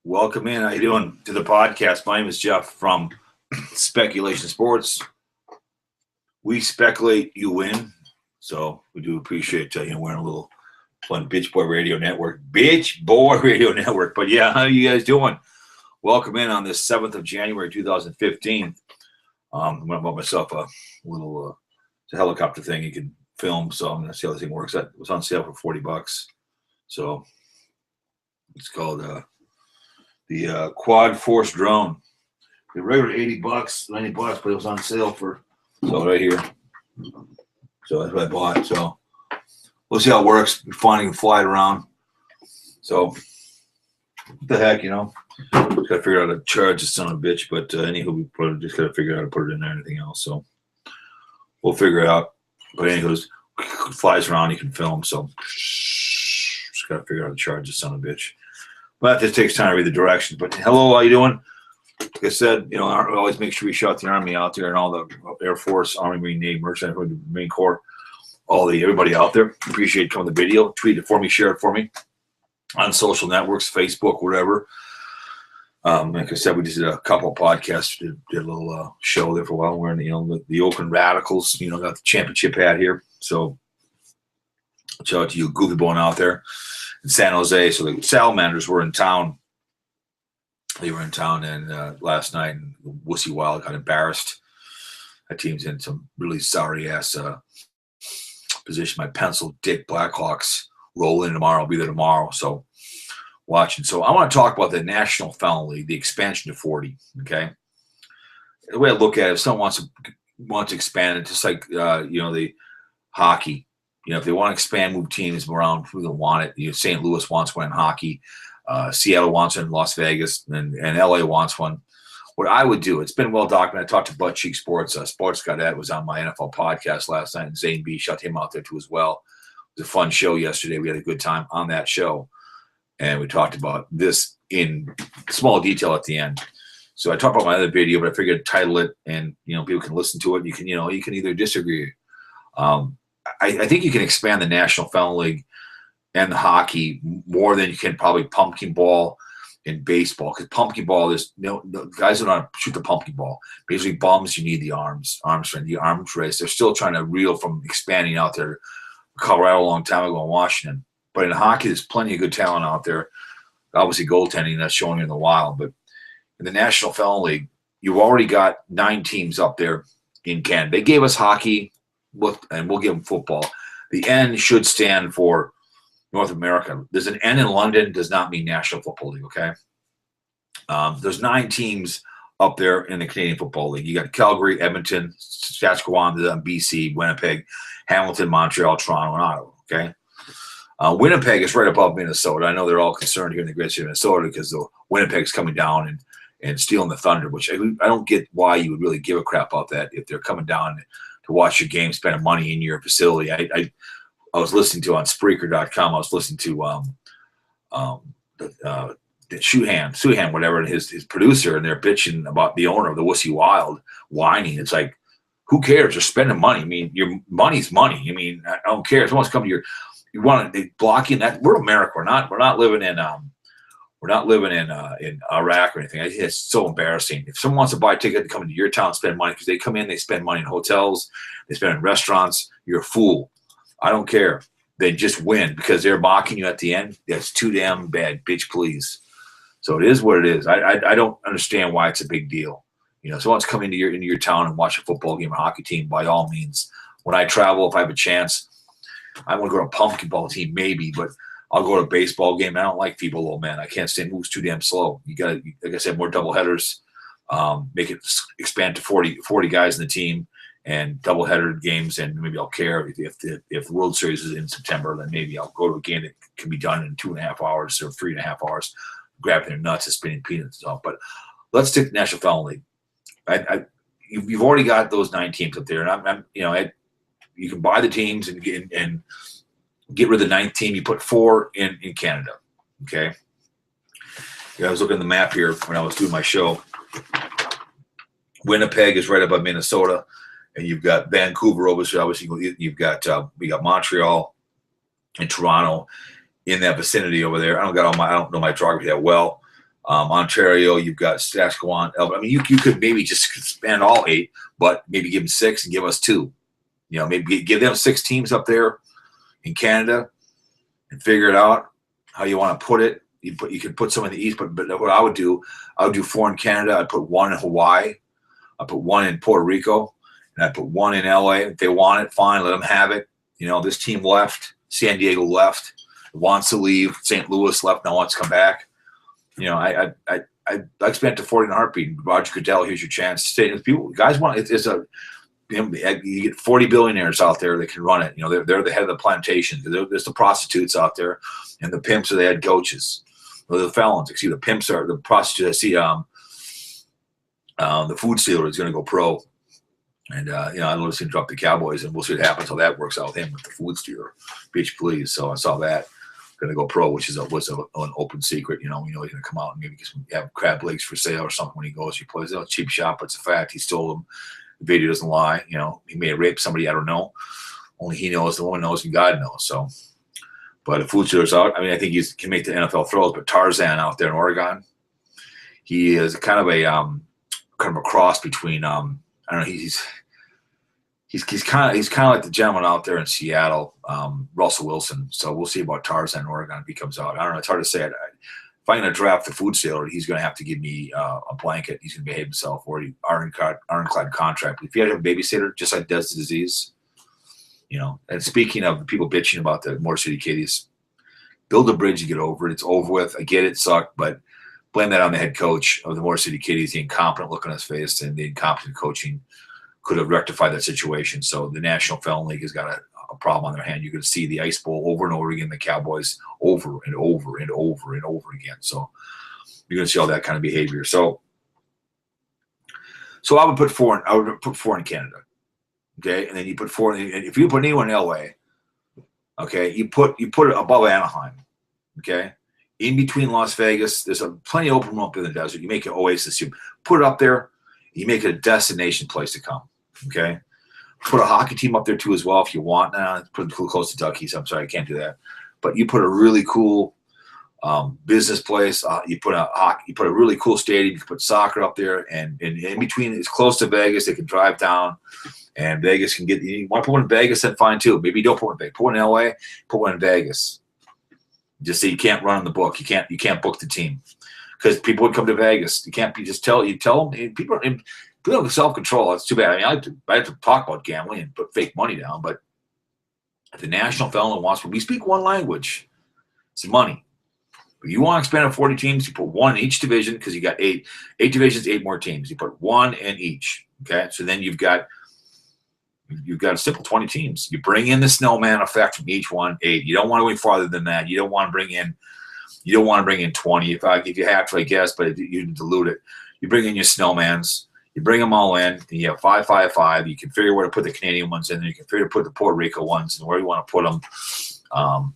Welcome in. How you doing to the podcast? My name is Jeff from Speculation Sports. We speculate, you win. So we do appreciate wearing a little fun Bitch Boy Radio Network. Bitch Boy Radio Network. But yeah, how you guys doing? Welcome in on this 7th of January, 2015. I'm going to buy myself a little it's a helicopter thing you can film. So I'm going to see how this thing works. It was on sale for $40. So it's called the Quad Force drone. The regular $80, $90, but it was on sale for right here. So that's what I bought. So we'll see how it works. Be fun, you can fly it around. So what the heck, Just gotta figure out how to charge this son of a bitch. But anywho, we just gotta figure out how to put it in there, anything else. So we'll figure it out. But anywho, it flies around, you can film. So just gotta figure out how to charge this son of a bitch. But this takes time to read the directions. But hello, how you doing? Like I said, I always make sure we shout the Army out there and all the Air Force, Army, Marine, Navy, Merchant, Marine Corps, everybody out there. Appreciate coming to the video. Tweet it for me, share it for me on social networks, Facebook, whatever. Like I said, we just did a couple of podcasts, did a little show there for a while. We're in the Oakland Radicals, got the championship hat here. So shout out to you, Goofy Bone out there in San Jose. So the Salamanders were in town. They were in town and last night, and Wussy Wild got embarrassed. That team's in some really sorry ass position. My pencil dick Blackhawks roll in tomorrow. I'll be there tomorrow. So watching. So I want to talk about the National Felony League, the expansion to 40. Okay, the way I look at it, if someone wants to expand it, just like the hockey. If they want to expand, move teams around, who they want it. St. Louis wants one in hockey. Seattle wants one in Las Vegas, and LA wants one. What I would do, it's been well documented. I talked to Butt Cheek Sports. Sports Guy Ed was on my NFL podcast last night, and Zane B shot him out there too as well. It was a fun show yesterday. We had a good time on that show, and we talked about this in small detail at the end. So I talked about my other video, but I figured I'd title it, and people can listen to it. You can you can either disagree. I think you can expand the National Felony League and the hockey more than you can probably pumpkin ball and baseball. Because pumpkin ball, there's the guys don't know how to shoot the pumpkin ball. Basically, bums, you need the arms strength, the arms race. They're still trying to reel from expanding out there. Colorado a long time ago in Washington. But in hockey, there's plenty of good talent out there. Obviously, goaltending, that's showing in the wild. But in the National Felony League, you've already got 9 teams up there in Canada. They gave us hockey, and we'll give them football. The N should stand for North America. There's an N in London, does not mean National Football League, okay? There's 9 teams up there in the Canadian Football League. You got Calgary, Edmonton, Saskatchewan, BC, Winnipeg, Hamilton, Montreal, Toronto, and Ottawa, okay? Winnipeg is right above Minnesota. I know they're all concerned here in the great city of Minnesota because the Winnipeg's coming down and stealing the thunder, which I don't get why you would really give a crap about that if they're coming down to watch your game, spending money in your facility. I was listening to on Spreaker.com. I was listening to Suhan, whatever, and his producer, and they're bitching about the owner of the Wussy Wild whining. It's like, who cares? They're spending money. I mean, your money's money. I mean, I don't care. If someone's coming to you want to block you. That we're America. We're not living in in Iraq or anything. It's so embarrassing. If someone wants to buy a ticket to come into your town and spend money, because they come in, they spend money in hotels, they spend in restaurants, you're a fool. I don't care. They just win because they're mocking you at the end. That's too damn bad, bitch, please. So it is what it is. I don't understand why it's a big deal. Someone's coming into your town and watch a football game or hockey team, by all means. When I travel, if I have a chance, I want to go to a pumpkin ball team, maybe, but I'll go to a baseball game. I don't like feeble old men. I can't stand moves too damn slow. You got to, like I said, more double headers, make it expand to 40 guys in the team, and doubleheader games, and maybe I'll care if the World Series is in September, then maybe I'll go to a game that can be done in 2.5 hours or 3.5 hours, grabbing their nuts and spinning peanuts and all. But let's take the National Felony League. You've already got those 9 teams up there, and you can buy the teams and get rid of the 9th team. You put 4 in Canada. Okay. I was looking at the map here when I was doing my show. Winnipeg is right above Minnesota. And you've got Vancouver, obviously. You've got we got Montreal and Toronto in that vicinity over there. I don't know my geography that well. Ontario, you've got Saskatchewan. I mean, you could maybe just spend all 8, but maybe give them 6 and give us 2. Maybe give them 6 teams up there in Canada and figure it out how you want to put it. You could put some in the East, but what I would do 4 in Canada. I'd put 1 in Hawaii. I'd put 1 in Puerto Rico, and I'd put 1 in LA. If they want it, fine, let them have it. This team left. San Diego left. Wants to leave. St. Louis left. Now wants to come back. I expect to 40 in a heartbeat. Roger Goodell, here's your chance to stay. People, guys want it. You get 40 billionaires out there that can run it. They're the head of the plantation. There's the prostitutes out there, and the pimps are the head coaches. Or the felons. The pimps are the prostitutes. The food stealer is going to go pro, and I noticed him drop the Cowboys, and we'll see what happens. How that works out with him with the food stealer. Bitch, please. So I saw that. Going to go pro, which was an open secret. We know he's going to come out and maybe have crab legs for sale or something when he goes. He plays a cheap shot, but it's a fact. He stole them. The video doesn't lie. He may have raped somebody. I don't know. Only he knows. The woman knows, and God knows. So, but if food stealer's out, I mean, I think he can make the NFL throws. But Tarzan out there in Oregon, he is kind of a cross between I don't know. He's kind of like the gentleman out there in Seattle, Russell Wilson. So we'll see about Tarzan in Oregon if he comes out. I don't know. It's hard to say. If I'm going to draft the food stealer, he's going to have to give me a blanket. He's going to behave himself, or ironclad contract. If you have a babysitter, just like does the disease, And speaking of people bitching about the Motor City Kitties, build a bridge and get over it. It's over with. I get it sucked, but blame that on the head coach of the Motor City Kitties, the incompetent look on his face and the incompetent coaching could have rectified that situation. So the National Felon League has got a problem on their hand. You're going to see the Ice Bowl over and over again, the Cowboys over and over and over and over again. So you're going to see all that kind of behavior. So I would put 4 in Canada. Okay. And then you put 4 and if you put anyone in LA, okay, you put it above Anaheim. Okay. In between Las Vegas, there's plenty of open room up in the desert. You make an oasis. You put it up there. You make it a destination place to come. Okay. Put a hockey team up there too as well if you want. Put it close to Duckies. I'm sorry, I can't do that. But you put a really cool business place. You put a really cool stadium. You can put soccer up there, and in between, it's close to Vegas. They can drive down, and Vegas can get. You want to put one in Vegas? Then fine too. Maybe you don't put one in Vegas. Put one in LA. Put one in Vegas. Just say you can't run the book. You can't book the team because people would come to Vegas. You can't be just tell them. People have self-control. That's too bad. I mean, I have to talk about gambling and put fake money down, but if the National Felon wants, we speak one language. It's money. If you want to expand to 40 teams, you put 1 in each division because you got 8 divisions, 8 more teams. You put 1 in each. Okay, so then you've got a simple 20 teams. You bring in the snowman effect from each one, 8. You don't want to go any farther than that. You don't want to bring in 20 if you have to, I guess, but you dilute it. You bring in your snowmans. You bring them all in, and you have 5, 5, 5. You can figure where to put the Canadian ones in there. You can figure to put the Puerto Rico ones and where you want to put them.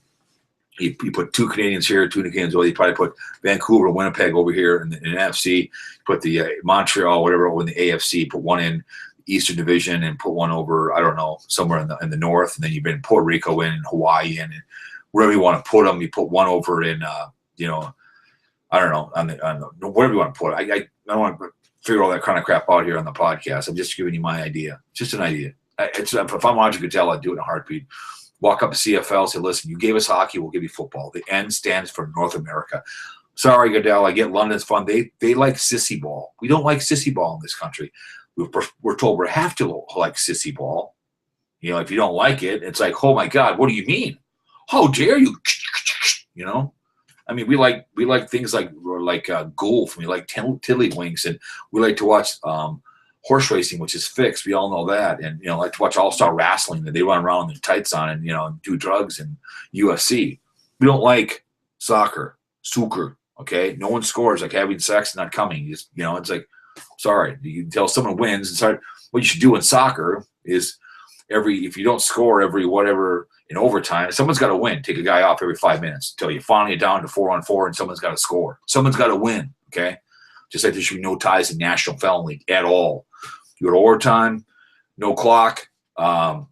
You put 2 Canadians here, 2 Canadians over. You probably put Vancouver, Winnipeg over here in the NFC. Put the Montreal, whatever, over in the AFC. Put 1 in the Eastern Division and put 1 over, I don't know, somewhere in the North. And then you bring Puerto Rico in and Hawaii in, and wherever you want to put them. You put 1 over in, I don't know, on the wherever you want to put it. I don't want to figure all that kind of crap out here on the podcast. I'm just giving you my idea. It's just an idea. If I'm Roger Goodell, I'd do it in a heartbeat. Walk up to CFL, say, listen, you gave us hockey, we'll give you football. The N stands for North America. Sorry, Goodell, I get London's fun. They like sissy ball. We don't like sissy ball in this country. We're told we have to like sissy ball. If you don't like it, it's like, oh my God, what do you mean? How dare you? I mean, we like things like golf. We like tiddlywinks, and we like to watch horse racing, which is fixed. We all know that, and like to watch all-star wrestling that they run around with their tights on and do drugs and UFC. We don't like soccer. Okay, no one scores like having sex and not coming. It's like, sorry, you tell someone wins. And start what you should do in soccer is if you don't score every whatever. In overtime, someone's got to win. Take a guy off every 5 minutes until you finally get down to 4-on-4, and someone's got to score. Someone's got to win, okay? Just like there should be no ties in National Felon League at all. You go to overtime, no clock, no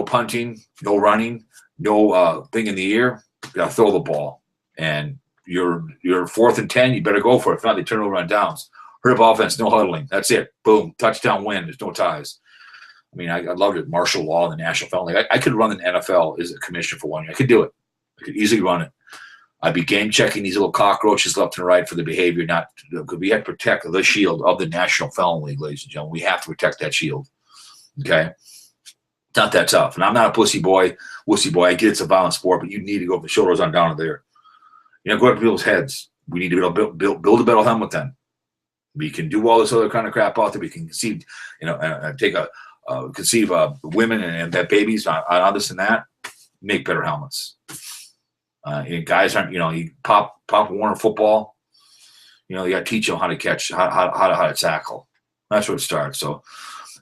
punting, no running, no thing in the air. You got to throw the ball. And you're 4th and 10, you better go for it. If not, they turn it over on downs. Hurry up offense, no huddling. That's it. Boom, touchdown, win. There's no ties. I mean, I loved it. Martial law in the National Football League. I could run the NFL as a commissioner for 1 year. I could do it. I could easily run it. I'd be game checking these little cockroaches left and right for the behavior. Not because we have to protect the shield of the National Football League, ladies and gentlemen. We have to protect that shield. Okay, it's not that tough. And I'm not a wussy boy. I get it's a violent sport, but you need to go from the shoulders on down to there. Go up to people's heads. We need to build a battle helmet. Then we can do all this other kind of crap out there. We can conceive, conceive women and that babies on this and that. Make better helmets. Guys aren't, you pop Warner football. You got to teach them how to catch, how to tackle. That's where it starts. So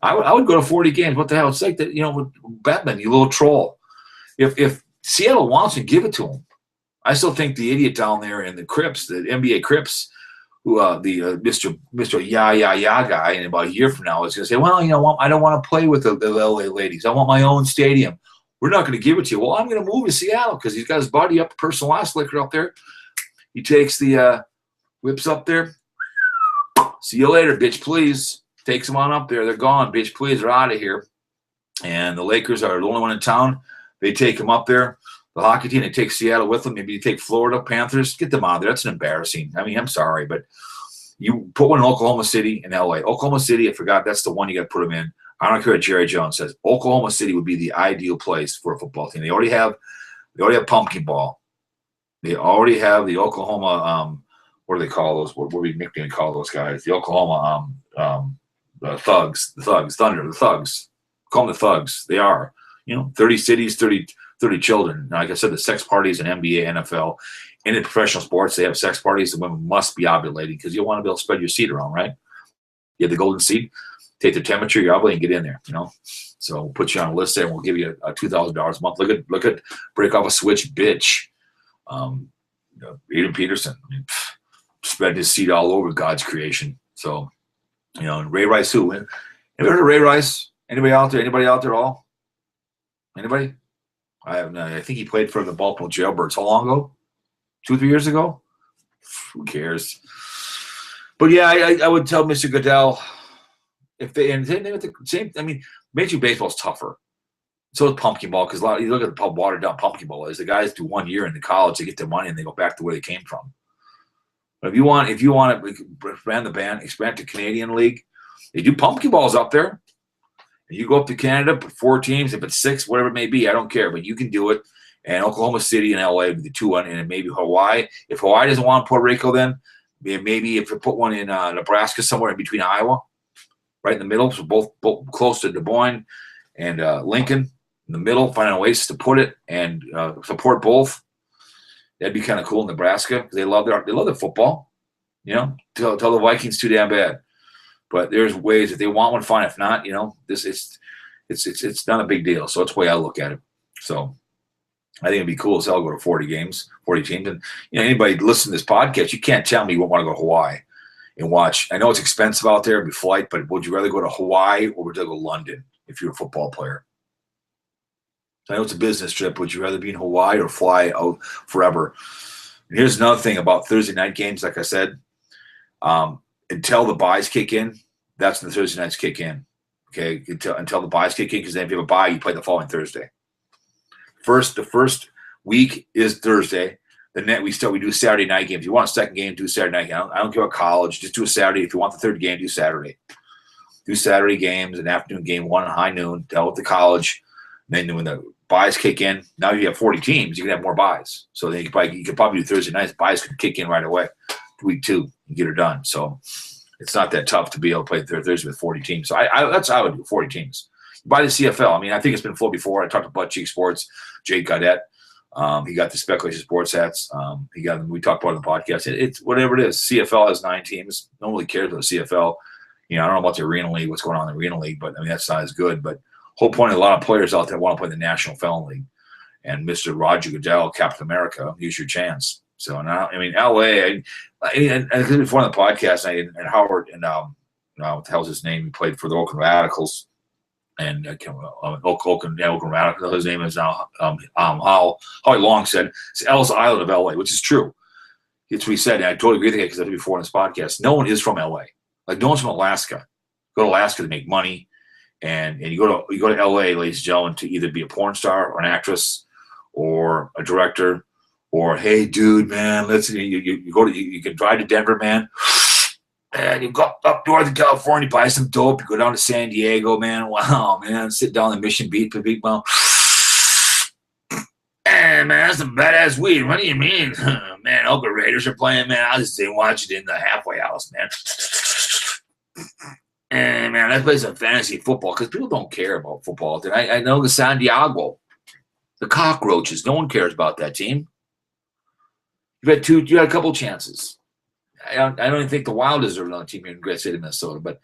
I would go to 40 games. What the hell? It's like that, with Batman, you little troll. If Seattle wants to, give it to them. I still think the idiot down there in the Crips, the NBA Crips, who the Mr. Yeah guy, in about a year from now is going to say, well, I don't want to play with the LA ladies. I want my own stadium. We're not going to give it to you. Well, I'm going to move to Seattle because he's got his buddy up, personal ice liquor up there. He takes the whips up there. See you later, bitch, please. Takes them on up there. They're gone, bitch, please. They're out of here. And the Lakers are the only one in town. They take them up there. The hockey team, they take Seattle with them. Maybe you take Florida Panthers. Get them out of there. That's embarrassing. I mean, I'm sorry, but you put one in Oklahoma City and LA. Oklahoma City, I forgot, that's the one you got to put them in. I don't care what Jerry Jones says. Oklahoma City would be the ideal place for a football team. They already have pumpkin ball. They already have the Oklahoma what do they call those? What do we nickname call those guys? The Oklahoma thugs, the Thunder, the thugs. Call them the thugs. They are. 30 cities, 30 children. Like I said, the sex parties in NBA, NFL, and in professional sports, they have sex parties. The women must be ovulating because you want to be able to spread your seed around, right? You have the golden seed. Take the temperature, you ovulate, and get in there. So we'll put you on a list there, and we'll give you a $2,000 a month. Look at break off a switch, bitch. Adrian Peterson, spread his seed all over God's creation. So, and Ray Rice, who? Have you heard of Ray Rice? Anybody out there? Anybody out there at all? Anybody? I have no. I think he played for the Baltimore Jailbirds. How long ago? 2-3 years ago? Who cares? But yeah, I would tell Mr. Goodell. If they and same thing with the same, I mean, Major League Baseball is tougher. So is pumpkin ball because you look at how watered down pumpkin ball is. The guys do 1 year in the college, they get their money, and they go back to where they came from. But if you want to expand the Canadian League, they do pumpkin balls up there. And you go up to Canada, put 4 teams, if it's 6, whatever it may be, I don't care, but you can do it. And Oklahoma City and LA would be the 2 and maybe Hawaii. If Hawaii doesn't want Puerto Rico, then maybe if you put one in Nebraska, somewhere in between Iowa. Right in the middle, so both close to Des Moines and Lincoln, in the middle, find an oasis to put it and support both. That'd be kind of cool in Nebraska because they love their football. Tell the Vikings too damn bad, but there's ways if they want one, fine. If not, it's not a big deal. So that's the way I look at it. So I think it'd be cool as hell to go to 40 games, 40 teams, and anybody listening to this podcast, you can't tell me you won't want to go to Hawaii and watch. I know it's expensive out there, it'd be flight, but would you rather go to Hawaii or would you go to London if you're a football player? I know it's a business trip. Would you rather be in Hawaii or fly out forever? And here's another thing about Thursday night games, like I said, until the buys kick in, that's when the Thursday nights kick in. Okay, until the buys kick in, because then if you have a buy, you play the following Thursday. The first week is Thursday. The net we do Saturday night games. If you want a second game, do Saturday night game. I don't care about college. Just do a Saturday. If you want the third game, do Saturday. Do Saturday games, an afternoon game, one high noon. Deal with the college. And then when the buys kick in, now you have 40 teams. You can have more buys. So then you could probably do Thursday nights. Buys could kick in right away. Week 2, and get her done. So it's not that tough to be able to play Thursday with 40 teams. So that's how I would do 40 teams. By the CFL. I mean, I think it's been flown before. I talked to Butt Cheek Sports, Jake Gaudette. He got the Speculation Sports hats. We talked about it on the podcast. It's whatever it is. CFL has 9 teams. No one really cares about the CFL. I don't know about the Arena League, what's going on in the Arena League, but I mean that's not as good. But whole point of a lot of players out there want to play in the National Football League. And Mr. Roger Goodell, Captain America, use your chance. So now, I mean, LA, and before on the podcast, and Howard and what the hell's his name? He played for the Oakland Radicals. And Oakland Radicals. His name is now Howie Long said it's Ellis Island of LA, which is true. it's what he said. And I totally agree with it because I said before in this podcast. No one is from LA. Like no one's from Alaska. Go to Alaska to make money, and you go to LA, ladies and gentlemen, to either be a porn star or an actress or a director, or hey, dude, man, listen, you can drive to Denver, man. And you go up north in California, buy some dope. You go down to San Diego, man. Wow, man. Sit down in the Mission Beach, well, man, that's some badass weed. What do you mean? Man, Oakland Raiders are playing, man. I'll just watch it in the halfway house, man. And, man, that plays some fantasy football because people don't care about football. I know the San Diego, the Cockroaches. No one cares about that team. You had a couple chances. I don't even think the Wild deserve another team here in Great State of Minnesota. But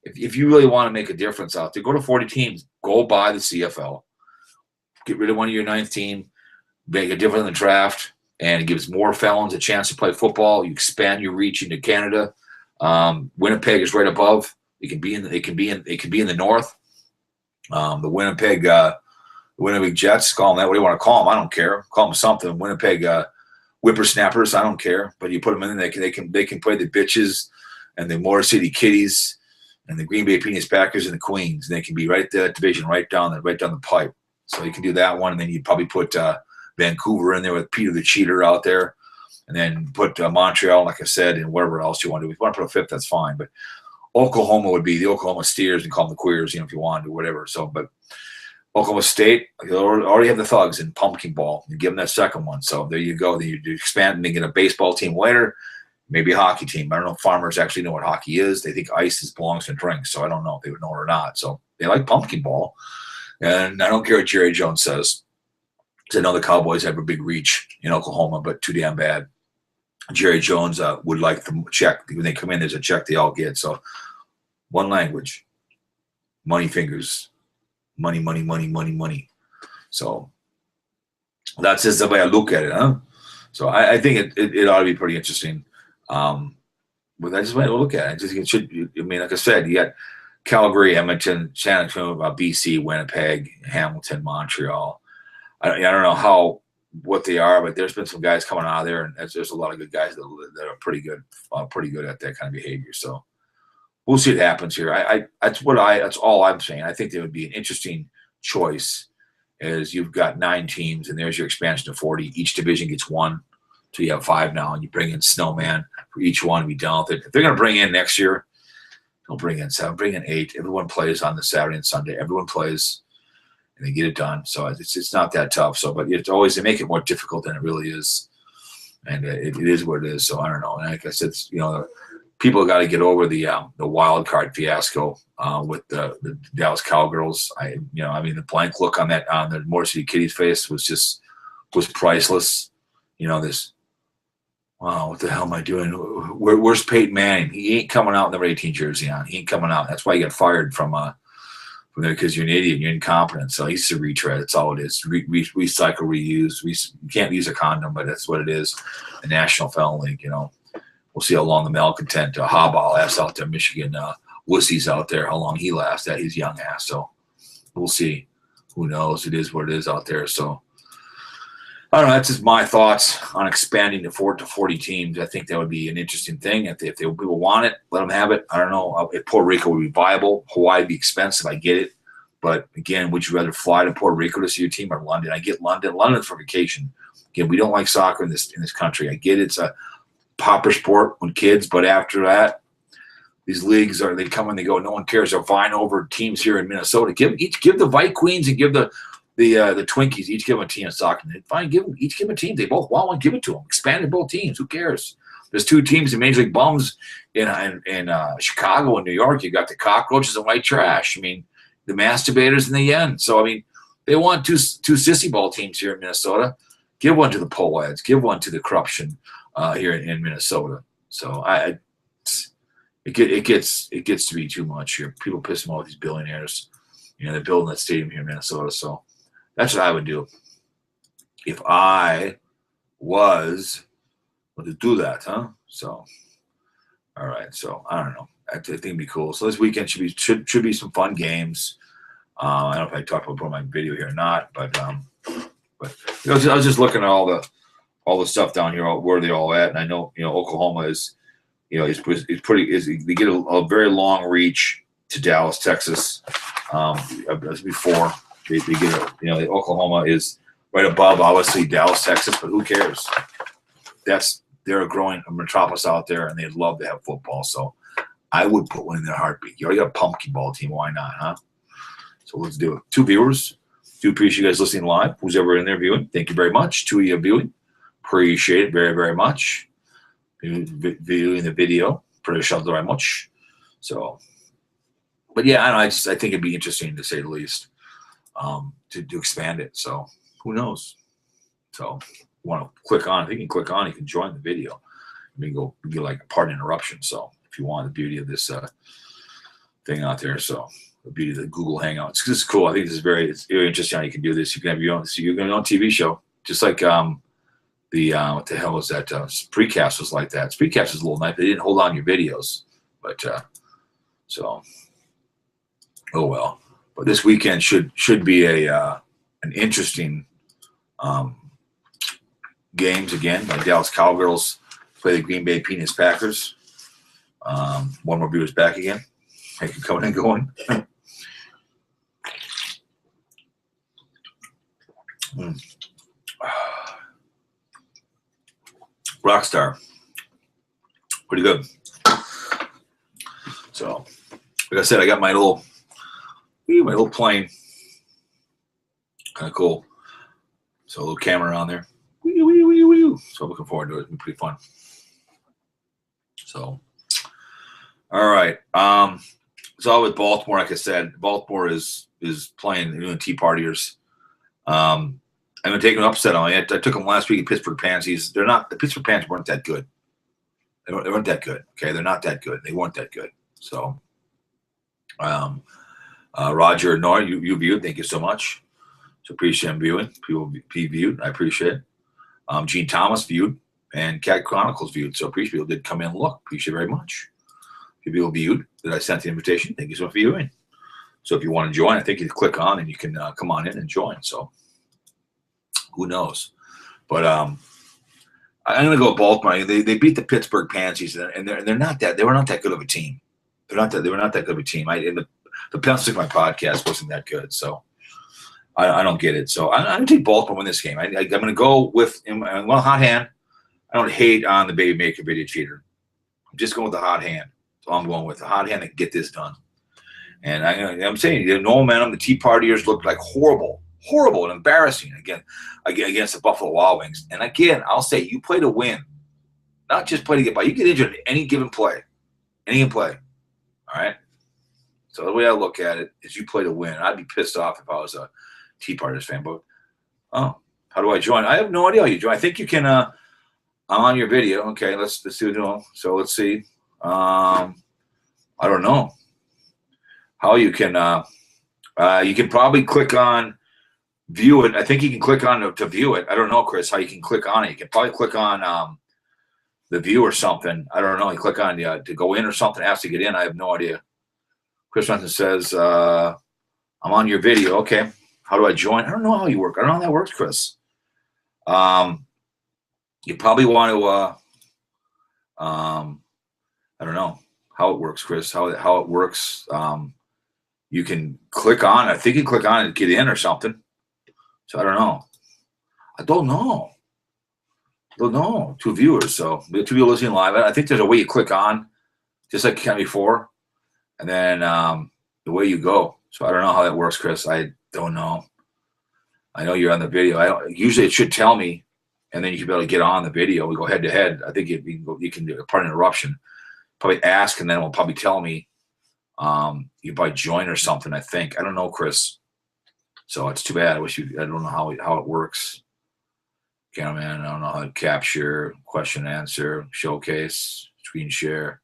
if you really want to make a difference out there, go to 40 teams. Go buy the CFL. Get rid of one of your ninth team. Make a difference in the draft, and it gives more felons a chance to play football. You expand your reach into Canada. Winnipeg is right above. It can be in the north. The Winnipeg Jets. Call them that. What do you want to call them? I don't care. Call them something. Winnipeg. Whippersnappers, I don't care, but you put them in, they can play the bitches and the Motor City Kitties and the Green Bay Peanuts Packers and the Queens. And they can be right there, division right down the pipe. So you can do that one, and then you probably put Vancouver in there with Peter the Cheater out there, and then put Montreal, like I said, and whatever else you want to do. If you want to put a fifth, that's fine. But Oklahoma would be the Oklahoma Steers, and call them the Queers, if you want to, whatever. So, but Oklahoma State, you already have the Thugs in pumpkin ball. You give them that second one. So there you go. Then you expand and they get a baseball team later, maybe a hockey team. I don't know if farmers actually know what hockey is. They think ice belongs to drinks. So I don't know if they would know it or not. So they like pumpkin ball. And I don't care what Jerry Jones says. I know the Cowboys have a big reach in Oklahoma, but too damn bad. Jerry Jones would like the check. When they come in, there's a check they all get. So one language, money fingers. Money, money, money, money, money. So that's just the way I look at it, huh? So I think it ought to be pretty interesting. But that's the way I look at it. It should. I mean, like I said, you got Calgary, Edmonton, San Antonio, BC, Winnipeg, Hamilton, Montreal. I don't know what they are, but there's been some guys coming out of there, and there's a lot of good guys that are pretty good at that kind of behavior. So we'll see what happens here. That's all I'm saying. I think there would be an interesting choice as you've got 9 teams and there's your expansion to 40. Each division gets 1. So you have 5 now, and you bring in Snowman for each one to be done with it. If they're going to bring in next year, don't bring in 7, bring in 8. Everyone plays on the Saturday and Sunday. Everyone plays and they get it done. So it's not that tough. So, but they make it more difficult than it really is. And it is what it is. So I don't know. And like I said, people got to get over the wild card fiasco with the Dallas Cowgirls. The blank look on the Motor City Kitties face was priceless. This, wow, what the hell am I doing? Where's Peyton Manning? He ain't coming out in the 18 jersey on. He ain't coming out. That's why he got fired from there, because you're an idiot. You're incompetent. So he's a retread. That's all it is. Recycle, reuse. You can't use a condom, but that's what it is. The National Felon League, We'll see how long the malcontent Harbaugh lasts out there, Michigan wussies out there, how long he lasts at his young ass. So we'll see. Who knows? It is what it is out there. So I don't know. That's just my thoughts on expanding to 40 teams. I think that would be an interesting thing. If people want it, let them have it. I don't know if Puerto Rico would be viable. Hawaii would be expensive. I get it. But again, would you rather fly to Puerto Rico to see your team or London? I get London. London's for vacation. Again, we don't like soccer in this country. I get it. It's a pauper sport when kids, but after that, these leagues they come and they go. No one cares. They're vying over teams here in Minnesota. Give the White Queens and give the Twinkies, each give them a team of soccer. Fine, each give them a team. They both want one, give it to them. Expanded both teams. Who cares? There's 2 teams in Major League Bums in Chicago and New York. You got the Cockroaches and White Trash. I mean, the Masturbators and the Yen. So I mean, they want two sissy ball teams here in Minnesota. Give one to the Poleads. Give one to the Corruption here in Minnesota. So it gets to be too much here. People piss them off with these billionaires. They're building that stadium here in Minnesota. So that's what I would do if I was to do that, huh? So, all right. So I don't know. I think it'd be cool. So this weekend should be some fun games. I don't know if I talked about my video here or not, but I was just looking at all all the stuff down here, where they all at. And I know, Oklahoma is, is pretty. They get a very long reach to Dallas, Texas. As before, they get Oklahoma is right above, obviously, Dallas, Texas, but who cares? They're a growing metropolis out there, and they'd love to have football. So I would put one in their heartbeat. You already got a pumpkin ball team. Why not, huh? So let's do it. 2 viewers. Do appreciate you guys listening live. Who's ever in there viewing, thank you very much. 2 of you viewing. Appreciate it very, very much. Viewing the video. Appreciate it very much. So, but yeah, I think it'd be interesting, to say the least, to expand it. So who knows? So want to click on, if you can click on, you can join the video. You can get like a part interruption. So if you want the beauty of this thing out there, so the beauty of the Google Hangouts, this is cool. I think it's very interesting how you can do this. You can have your own TV show, just like what the hell was that? Spreecast was like that. Spreecast was a little nice. They didn't hold on your videos, but so oh well. But this weekend should be an interesting games again. My Dallas Cowgirls play the Green Bay Peanuts Packers. One more viewers back again. Thank you, coming and going. Rockstar, pretty good. So, like I said, I got my little plane, kind of cool. So a little camera on there. So I'm looking forward to it. It'll be pretty fun. So, all right. So with Baltimore, like I said, Baltimore is playing, doing Tea Partiers. I'm going to take an upset on it. I took them last week at Pittsburgh Pansies. The Pittsburgh Pansies weren't that good. They weren't that good. Okay, they're not that good. They weren't that good. So, Roger Noy, you viewed. Thank you so much. So appreciate him viewing. People viewed. I appreciate it. Gene Thomas viewed, and Cat Chronicles viewed. So appreciate people did come in and look. Appreciate it very much. People viewed that I sent the invitation. Thank you so much for viewing. So if you want to join, I think you click on and you can come on in and join. So who knows? But I'm going to go with Baltimore. They beat the Pittsburgh Pansies, and they were not that good of a team. They were not that good of a team. The Pennsylvania podcast wasn't that good, so I don't get it. So I'm going to take Baltimore win this game. I'm going to go with hot hand. I don't hate on the baby maker video cheater. I'm just going with the hot hand. So I'm going with the hot hand to get this done. And I'm saying the no momentum. The Tea Partiers looked like horrible and embarrassing against the Buffalo Wild Wings. And again, I'll say you play to win, not just play to get by. You get injured in any given play, All right. So the way I look at it is you play to win. I'd be pissed off if I was a Tea Partiers fan. But how do I join? I have no idea how you join. I think you can. I'm on your video. Okay, let's do it. So let's see. I don't know how you can. You can probably click on view it. I think you can click on to view it. I don't know, Chris, how you can click on it. You can probably click on the view or something. I don't know. You click on to go in or something. It has to get in. I have no idea. Chris Benson says, I'm on your video. Okay. How do I join? I don't know how you work. I don't know how that works, Chris. You probably want to, I don't know how it works, Chris, how it works. You can click on, I think you click on it to get in or something. So I don't know. I don't know. 2 viewers. So we have 2 people listening live. I think there's a way you click on, just like you can before. And then the way you go. So I don't know how that works, Chris. I don't know. I know you're on the video. Usually it should tell me, and then you should be able to get on the video. We go head to head. I think you can do a part interruption. Probably ask, and then it will probably tell me you probably join or something. I think. I don't know, Chris. So it's too bad. I don't know how it works. Cameraman, I don't know how to capture, question, answer, showcase, screen share.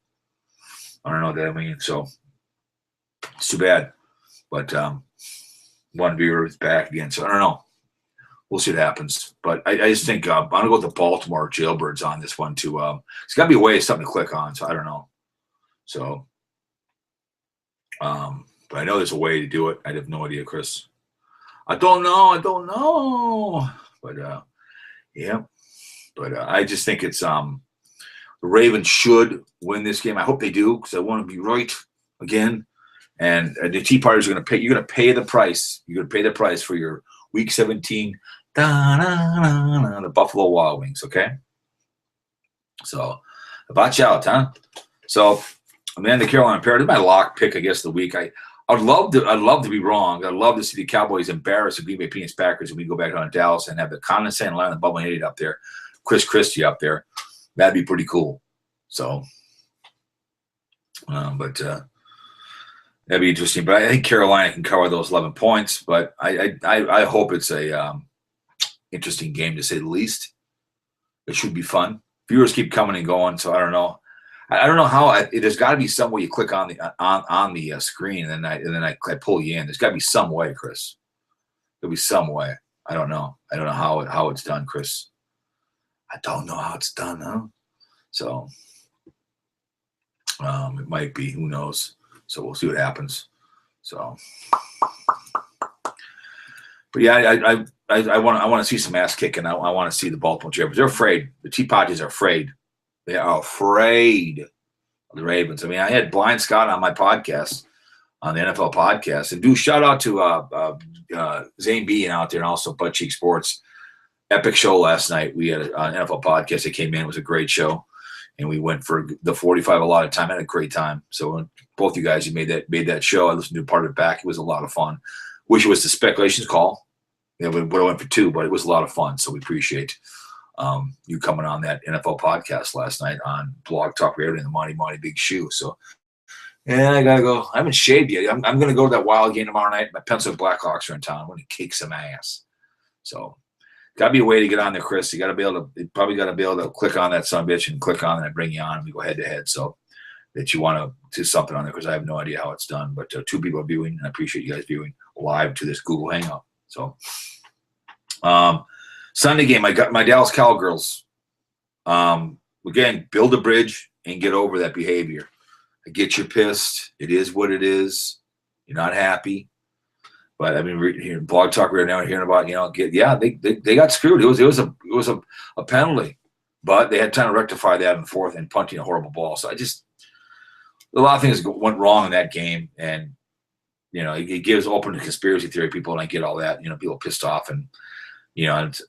I don't know what that means. So it's too bad. But one viewer is back again. So I don't know. We'll see what happens. But I just think I'm going to go with the Baltimore Jailbirds on this one too. It's got to be a way of something to click on. So I don't know. So, but I know there's a way to do it. I have no idea, Chris. I don't know. But, yeah. But I just think it's the Ravens should win this game. I hope they do because I want to be right again. And the Tea Party's going to pay. You're going to pay the price. You're going to pay the price for your Week 17. The Buffalo Wild Wings. Okay. So watch out, huh? So Amanda Carolina Panthers. My lock pick, I guess, of the week. I'd love to be wrong. I'd love to see the Cowboys embarrass the Green Bay Packers and we go back down to Dallas and have the condescending line of Bubba Hayden up there, Chris Christie up there. That'd be pretty cool. So, but that'd be interesting. But I think Carolina can cover those 11 points. But I hope it's a interesting game to say the least. It should be fun. Viewers keep coming and going, so I don't know. I don't know how. There's got to be some way you click on the screen, and then I pull you in. There's got to be some way, Chris. There'll be some way. I don't know. I don't know how it's done, Chris. I don't know how it's done, huh? So it might be. Who knows? So we'll see what happens. So, but yeah, I want to see some ass kicking. I want to see the Baltimore Ravens. They're afraid. The Tea Parties are afraid. They are afraid of the Ravens. I mean, I had Blind Scott on my podcast, on the NFL podcast, and do shout out to Zane Bean out there and also Butt Cheek Sports. Epic show last night. We had an NFL podcast that came in. It was a great show, and we went for the 45 a lot of time. I had a great time. So both you guys, you made that show. I listened to part of it back. It was a lot of fun. Wish it was the speculations call. Yeah, we would have went for 2, but it was a lot of fun. So we appreciate you coming on that NFL podcast last night on Blog Talk Radio and the Monty Big Shoe. So, yeah, I got to go. I haven't shaved yet. I'm going to go to that Wild game tomorrow night. My Pennsylvania Blackhawks are in town. I'm going to kick some ass. So, got to be a way to get on there, Chris. You got to be able to, you probably got to be able to click on that sumbitch and click on it and bring you on and we go head to head. So, that you want to do something on there because I have no idea how it's done. But 2 people are viewing, and I appreciate you guys viewing live to this Google Hangout. So, Sunday game, I got my Dallas Cowgirls. Again, build a bridge and get over that behavior. I get you pissed. It is what it is. You're not happy. But I mean, here Blog Talk right now, hearing about they got screwed. It was a penalty, but they had time to rectify that in the fourth and punting a horrible ball. So a lot of things went wrong in that game, and it gives open to conspiracy theory people, and I get all that. People pissed off and. And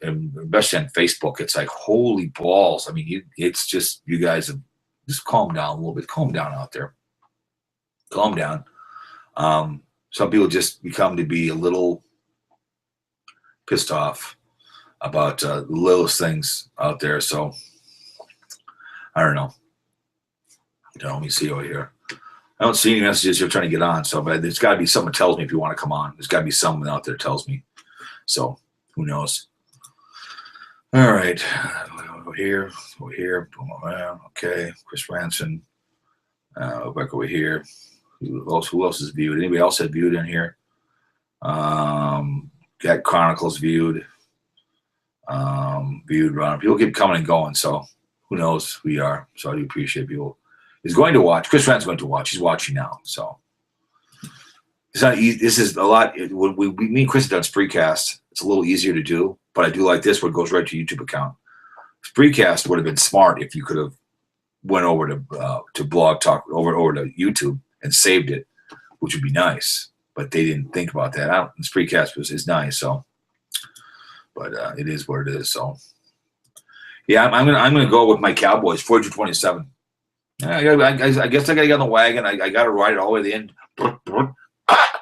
especially on Facebook, it's like, holy balls. I mean, it's just, you guys have just calm down a little bit. Calm down out there. Calm down. Some people just become to be a little pissed off about the littlest things out there. So, I don't know. Let me see over here. I don't see any messages you're trying to get on. So, but there's got to be someone that tells me if you want to come on. There's got to be someone out there that tells me. So, who knows? All right. Over here. Okay. Chris Ranson. Back over here. Who else is viewed? Anybody else had viewed in here? Got Chronicles viewed. Viewed Runner. People keep coming and going, so who knows who we are. So I do appreciate people. He's going to watch. Chris Ranson's going to watch. He's watching now. So it's not easy. This is a lot. When me and Chris have done Spreecast, it's a little easier to do, but I do like this where it goes right to YouTube account. Spreecast would have been smart if you could have went over to Blog Talk, over to YouTube and saved it, which would be nice. But they didn't think about that. Spreecast is nice, so. But it is what it is. So, yeah, I'm gonna go with my Cowboys, 42-27. I guess I gotta get on the wagon. I gotta ride it all the way to the end.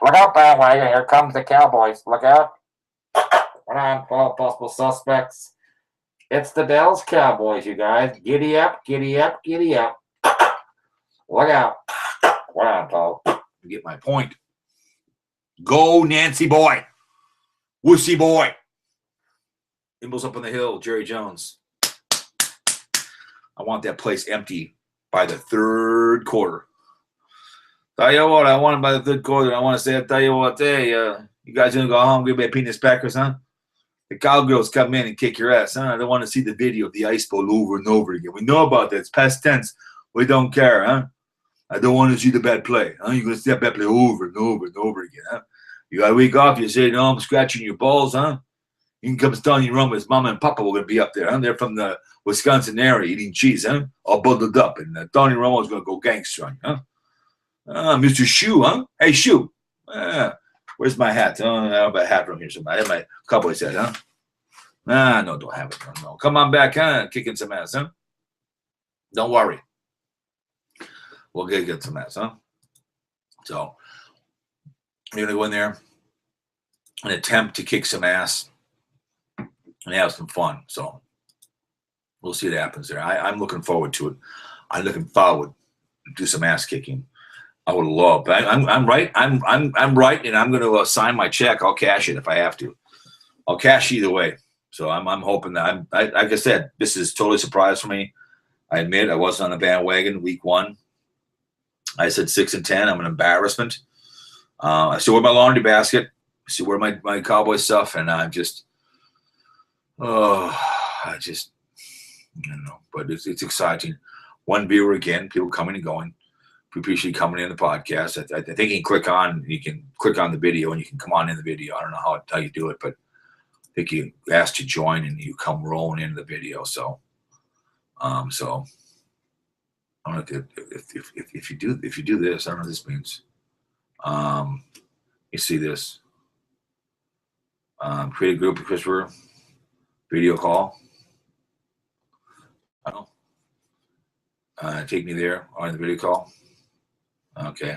Look out, bandwagon! Here comes the Cowboys. Look out! Hold on, all possible suspects. It's the Dallas Cowboys, you guys. Giddy up, giddy up, giddy up. Look out! Hold on, Paul. Get my point. Go, Nancy boy, wussy boy. Imbles up on the hill, Jerry Jones. I want that place empty by the third quarter. Tell you what, I want it by the third quarter. I want to say, I tell you what, hey, you guys gonna go home, give me a penis Packers, huh? The Cowgirls come in and kick your ass, huh? I don't want to see the video of the Ice Bowl over and over again. We know about that. It's past tense. We don't care, huh? I don't want to see the bad play, huh? You're gonna see that bad play over and over and over again, huh? You got a week off. You say, no, I'm scratching your balls, huh? In comes Tony Romo. His mama and papa were going to be up there. Huh? They're from the Wisconsin area eating cheese, huh? All bundled up. And Tony Romo's going to go gangster on you, huh? Mr. Shoe, huh? Hey, Shoe. Where's my hat? Oh, I have a hat from here somewhere. I have my Cowboys hat, huh? No, don't have it. No. Come on back, huh? Kicking some ass, huh? Don't worry. We'll get some ass, huh? So, you're going to go in there and attempt to kick some ass and have some fun. So, we'll see what happens there. I'm looking forward to it. I'm looking forward to do some ass kicking. I would love, but I'm right. I'm right, and I'm going to sign my check. I'll cash it if I have to. I'll cash either way. So I'm hoping that like I said, this is totally a surprise for me. I admit I wasn't on the bandwagon week 1. I said 6-10. I'm an embarrassment. I still wear my laundry basket. I still wear my Cowboy stuff, and I don't know. But it's exciting. One viewer again. People coming and going. We appreciate you coming in the podcast. I think you can click on the video and you can come on in the video. I don't know how you do it, but I think you ask to join and you come rolling into the video. So, I don't know if you do this, I don't know what this means. You see this. Create a group with Christopher. Video call. Oh. Take me there on the video call. Okay.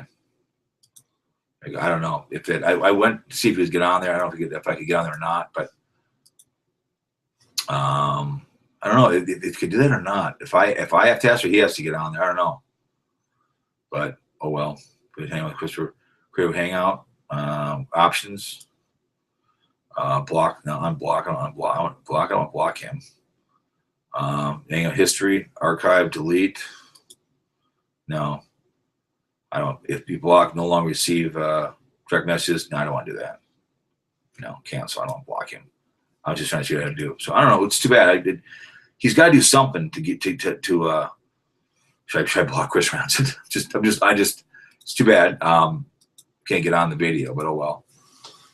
I don't know if I went to see if he was get on there. I don't know if I could get on there or not, but I don't know if he could do that or not. If I have to ask her, he has to get on there. I don't know, but oh well. But hang out with Christopher. Create hangout options. Block. No, unblock. I don't want to block him. Hangout history. Archive. Delete. No. I don't. If you block, no longer receive direct messages. No, I don't want to do that. No, cancel. I don't want to block him. I was just trying to see what I had to do. So I don't know. It's too bad. He's got to do something to get to. Should I block Chris Rounds? It's too bad. Can't get on the video, but oh well.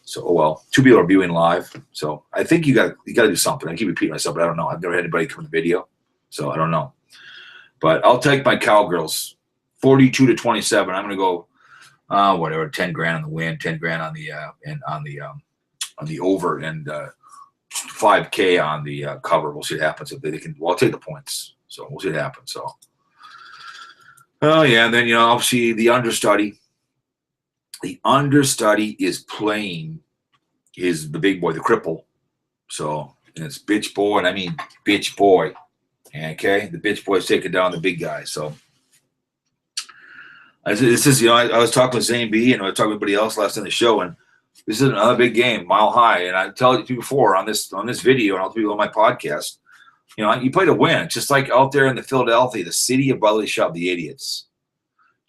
So oh well. 2 people are viewing live. So I think you got to do something. I keep repeating myself, but I don't know. I've never had anybody come to the video, so I don't know. But I'll take my Cowgirls. 42-27. I'm going to go, whatever, 10 grand on the win, 10 grand on the on the over, and $5K on the cover. We'll see what happens if they can. Well, I'll take the points. So we'll see what happens. So, oh yeah, and then obviously the understudy. The understudy is playing the big boy, the cripple. So and it's bitch boy, and I mean bitch boy. Okay, the bitch boy is taking down the big guy. So. This is, I was talking with Zane B and I was talking to everybody else last in the show, and this is another big game, Mile High. And I tell you before on this video and I'll tell you on my podcast, you play to win. It's just like out there in the Philadelphia, the city of brotherly shove, the idiots.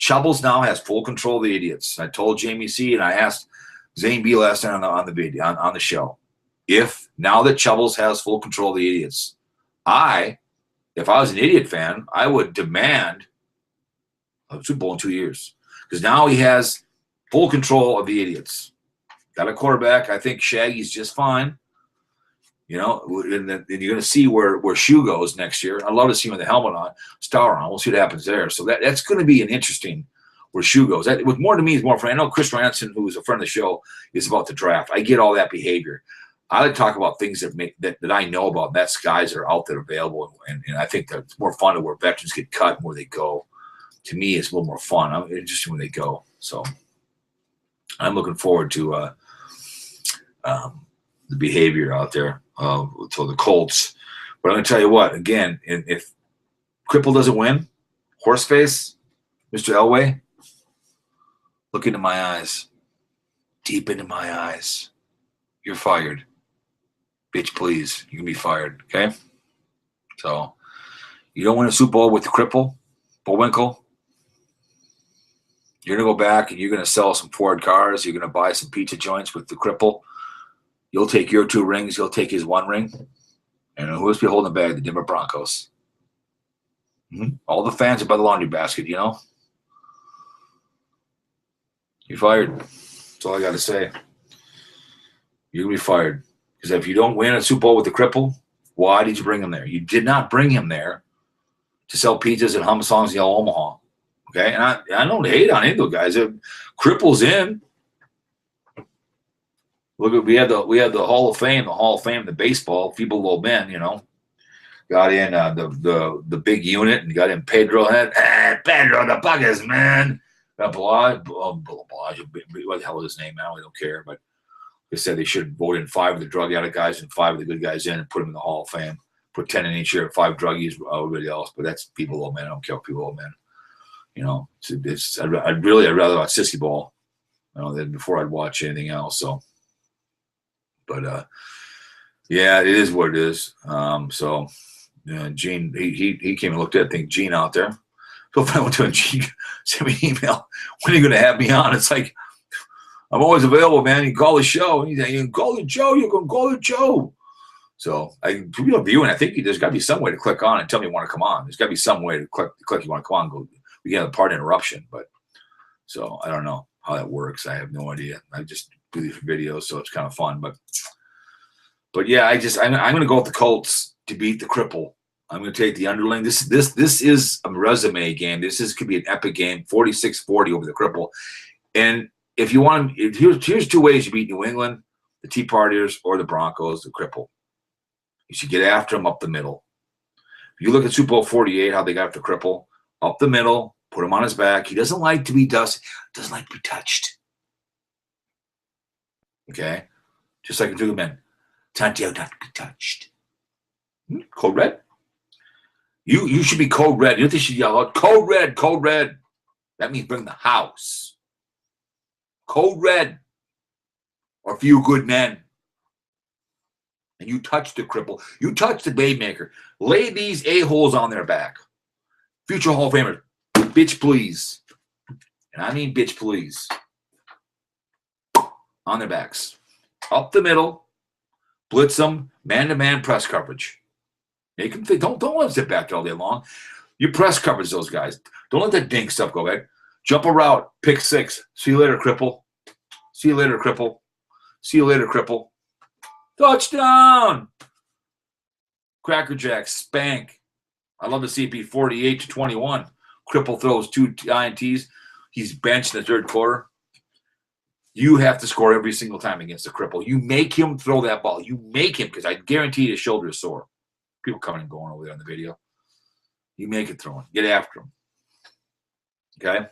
Chubbles now has full control of the idiots. I told Jamie C and I asked Zane B last night on the video on the show, if now that Chubbles has full control of the idiots, if I was an idiot fan, I would demand a Super Bowl in 2 years, because now he has full control of the idiots. Got a quarterback. I think Shaggy's just fine. And then you're going to see where Shoe goes next year. I'd love to see him with the helmet on, star on. We'll see what happens there. So that's going to be an interesting where Shoe goes. That was more to me is more fun. I know Chris Ranson, who was a friend of the show, is about the draft. I get all that behavior. I like to talk about things that I know about. And that's guys that are out there available, and I think that it's more fun to where veterans get cut and where they go. To me, it's a little more fun. I'm interested when they go. So I'm looking forward to the behavior out there to the Colts. But I'm going to tell you what, again, if Cripple doesn't win, Horseface, Mr. Elway, look into my eyes, deep into my eyes. You're fired. Bitch, please. You can be fired, okay? So you don't win a Super Bowl with the Cripple, Bullwinkle. You're going to go back and you're going to sell some Ford cars. You're going to buy some pizza joints with the Cripple. You'll take your 2 rings. He'll take his 1 ring. And who's be holding the bag? The Denver Broncos. Mm-hmm. All the fans are by the laundry basket, You're fired. That's all I got to say. You're going to be fired. Because if you don't win a Super Bowl with the cripple, why did you bring him there? You did not bring him there to sell pizzas and hum songs in Yellow Omaha. Okay, and I don't hate on any of those guys. Cripple's in. Look at we had the Hall of Fame, the baseball, feeble little men, got in the big unit and got in Pedro. Pedro the Buggers, man. What the hell is his name now? We don't care, but they said they should vote in 5 of the drug addict guys and 5 of the good guys in and put them in the Hall of Fame. Put 10 in each year, 5 druggies, everybody else. But that's people old men. I don't care what people old men. I'd rather watch Sissy Ball, than before I'd watch anything else. So, but yeah, it is what it is. Gene, he came and looked at Gene out there. So if I went to him, Gene sent me an email. When are you going to have me on? It's like, I'm always available, man. You can call the show. You can call the Joe. You can call the Joe. So people viewing, I think there's got to be some way to click on and tell me you want to come on. There's got to be some way to click you want to come on. Go. We get a part interruption, but so I don't know how that works. I have no idea. I just do these videos, so it's kind of fun. But yeah, I'm going to go with the Colts to beat the cripple. I'm going to take the underling. This is a resume game. Could be an epic game. 46-40 over the cripple. And if you want, here's 2 ways you beat New England: the Tea Partiers or the Broncos, the cripple. You should get after him up the middle. If you look at Super Bowl 48, how they got after cripple, up the middle, put him on his back. He doesn't like to be dusted. Doesn't like to be touched. Okay? Just like in Two Men. Tantio not to be touched. Code red? You should be code red. You know what they should yell out? Code red, code red. That means bring the house. Code red. Or few good men. And you touch the cripple. You touch the Baymaker. Lay these a-holes on their back. Future Hall of Famers. Bitch, please. And I mean bitch, please. On their backs. Up the middle. Blitz them. Man-to-man press coverage. Make them think. Don't let them sit back all day long. You press coverage those guys. Don't let that dink stuff go ahead. Jump a route. Pick 6. See you later, cripple. See you later, cripple. See you later, cripple. Touchdown! Cracker Jack, spank. I love to see it be 48-21. Cripple throws 2 INTs. He's benched in the 3rd quarter. You have to score every single time against the cripple. You make him throw that ball. You make him, because I guarantee his shoulder is sore. People coming and going over there on the video. You make it throwing. Get after him. Okay?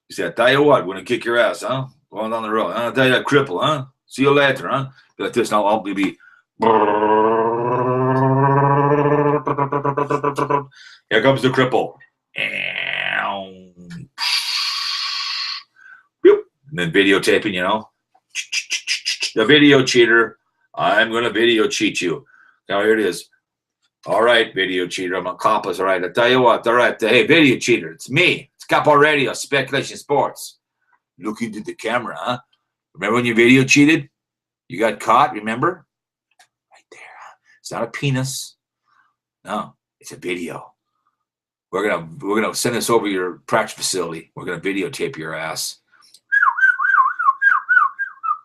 You say, I tell you what, we're going to kick your ass, huh? Going down the road. I'll tell you that cripple, huh? See you later, huh? Be like this. Now I'll be. Here comes the cripple. And then videotaping, The video cheater. I'm going to video cheat you. Now here it is. All right, video cheater. I'm a Capas. All right. I tell you what. All right. Hey, video cheater. It's me. It's Capo Radio, Speculation Sports. Look into the camera, huh? Remember when you video cheated? You got caught, remember? Right there. It's not a penis. No, it's a video. We're gonna send this over your practice facility. We're gonna videotape your ass.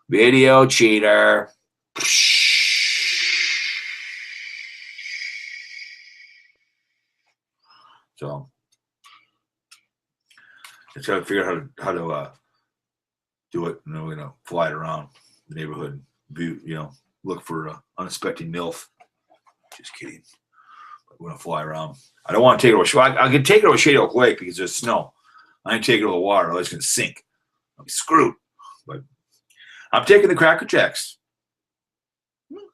Video cheater. So let's try to figure out how to do it, and then we're gonna fly it around the neighborhood, view, look for unexpected MILF. Just kidding. But we're gonna fly around. I don't want to take it over. I can take it over Shady Oak Lake because there's snow. I can take it over the water, otherwise it's gonna sink. I'll be screwed. But I'm taking the Cracker Jacks.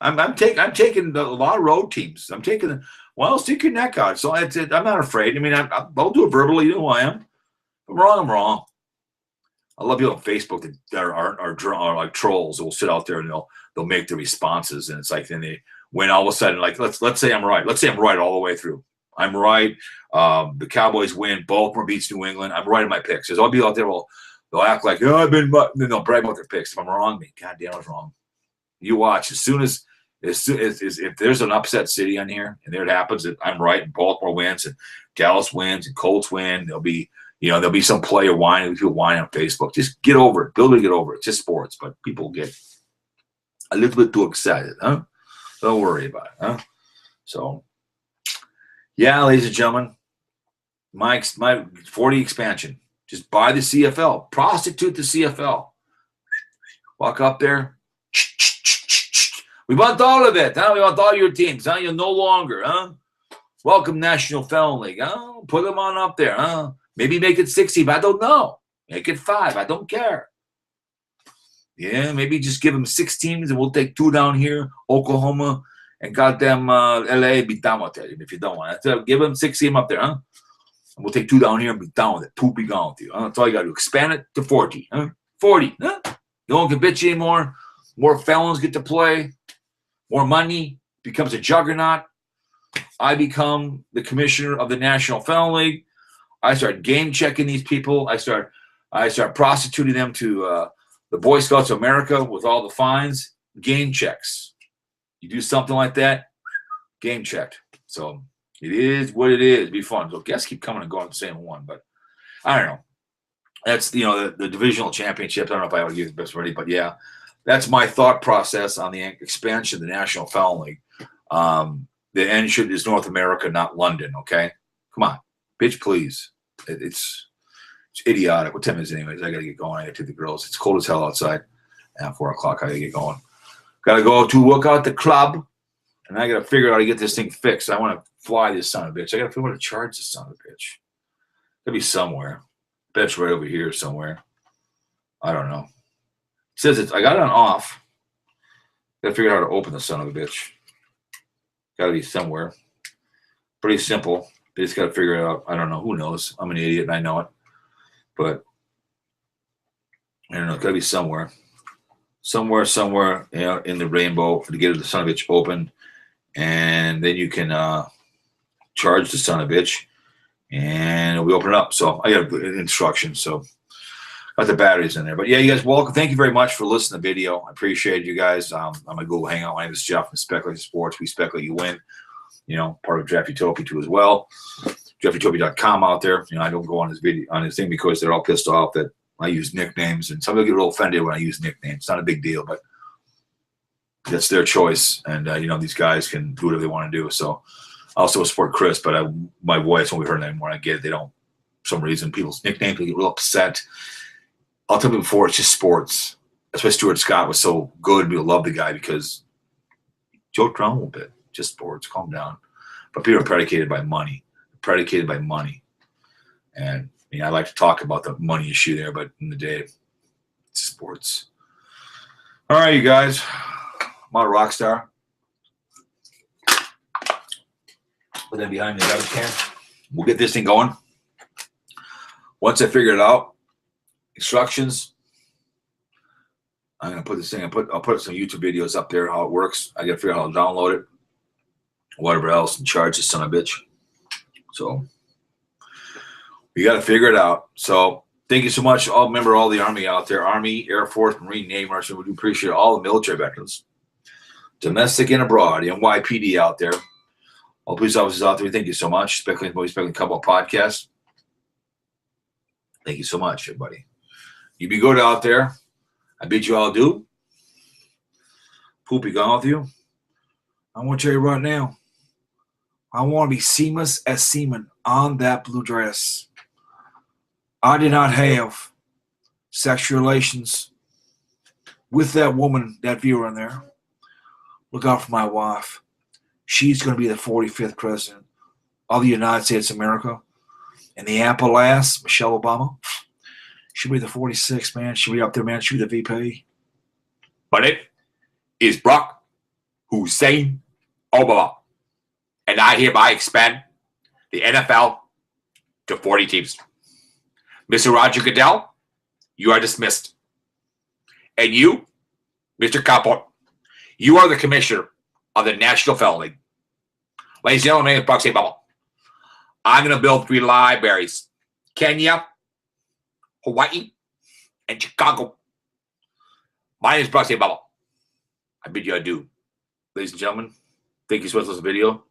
I'm taking a lot of road teams. I'm taking. Well, stick your neck out. So I'm not afraid. I mean, I'll do it verbally. You know who I am. If I'm wrong, I'm wrong. I love people on Facebook that are like trolls who will sit out there and they'll make the responses, and it's like then they when all of a sudden, like let's say I'm right. Let's say I'm right all the way through. I'm right. The Cowboys win. Baltimore beats New England. I'm right in my picks. There's all people out there they'll act like I've been, then they'll brag about their picks. If I'm wrong, goddamn, I was wrong. You watch as soon as if there's an upset city on here and there it happens that I'm right and Baltimore wins and Dallas wins and Colts win, there'll be some player whining, people whining on Facebook. Just get over it. Build it, get over it. It's just sports, but people get a little bit too excited, huh? Don't worry about it, huh? So, yeah, ladies and gentlemen, my 40 expansion. Just buy the CFL. Prostitute the CFL. Walk up there. We want all of it, huh? We want all your teams, huh? You're no longer, huh? Welcome National Felon League, huh? Put them on up there, huh? Maybe make it 60, but I don't know. Make it 5. I don't care. Yeah, maybe just give them 6 teams and we'll take 2 down here, Oklahoma, and goddamn LA, be done with it. If you don't want it, give them 6 teams up there, huh? And we'll take 2 down here and be done with it. Poop be gone with you. Huh? That's all you got to do. Expand it to 40, huh? 40, huh? No one can bitch anymore. More felons get to play. More money. Becomes a juggernaut. I become the commissioner of the National Felon League. I start game checking these people. I start prostituting them to the Boy Scouts of America with all the fines. Game checks. You do something like that, game checked. So it is what it is. It'd be fun. So guests keep coming and going the same one, but I don't know. That's the divisional championships. I don't know if I would give the best ready, but yeah, that's my thought process on the expansion of the National Felon League. The end is North America, not London. Okay, come on, bitch, please. It's idiotic. What time is it anyways? I gotta get going. I gotta take the girls. It's cold as hell outside. At 4 o'clock, I gotta get going. Gotta go to work out the club, and I gotta figure out how to get this thing fixed. I want to fly this son of a bitch. I gotta figure out how to charge this son of a bitch. Gotta be somewhere. Bet it's right over here somewhere. I don't know. It says it's. I got it on off. Gotta figure out how to open the son of a bitch. Gotta be somewhere. Pretty simple. They just gotta figure it out. I don't know. Who knows? I'm an idiot and I know it. But I don't know. It's gotta be somewhere. Somewhere, in the rainbow to get the son of a bitch open. And then you can charge the son of a bitch. And we open it up. So I got instructions. So got the batteries in there. But yeah, you guys, welcome. Thank you very much for listening to the video. I appreciate you guys. I'm gonna go hang out. My name is Jeff from Speculation Sports. We speculate, you win. Part of Draft Utopia too as well. DraftUtopia.com out there. I don't go on his thing because they're all pissed off that I use nicknames, and some people get a little offended when I use nicknames. It's not a big deal, but that's their choice. And these guys can do whatever they want to do. So I also support Chris, but my voice won't be heard anymore. I get it. They don't, for some reason, people's nicknames, they get real upset. I'll tell you before, it's just sports. That's why Stuart Scott was so good. People love the guy because joked around a little bit. Just sports. Calm down. But people are predicated by money. And I like to talk about the money issue there, but in the day, it's sports. All right, you guys. I'm not a rock star. But then behind the garbage can, we'll get this thing going. Once I figure it out, instructions. I'm gonna put this thing. I'll put some YouTube videos up there how it works. I gotta figure out how to download it, whatever else, and charge this son of a bitch. So we got to figure it out. So thank you so much. Remember all the Army out there, Army, Air Force, Marine, Navy, Marshal. We do appreciate all the military veterans, domestic and abroad, the NYPD out there, all the police officers out there. We thank you so much. Speculating Couple Podcast. Thank you so much, everybody. You be good out there. I bid you all do. Poopy gone with you. I want to tell you right now, I want to be seamless as semen on that blue dress. I did not have sexual relations with that woman, that viewer in there. Look out for my wife. She's going to be the 45th president of the United States of America. And the apple ass, Michelle Obama, she'll be the 46th, man. She'll be up there, man. She'll be the VP. But it is Barack Hussein Obama. And I hereby expand the NFL to 40 teams. Mr. Roger Goodell, you are dismissed. And you, Mr. Capo, you are the commissioner of the National Felon League. Ladies and gentlemen, my name is Barack Hussein Obama. I'm going to build 3 libraries. Kenya, Hawaii, and Chicago. My name is Barack Hussein Obama. I bid you adieu. Ladies and gentlemen, thank you so much for this video.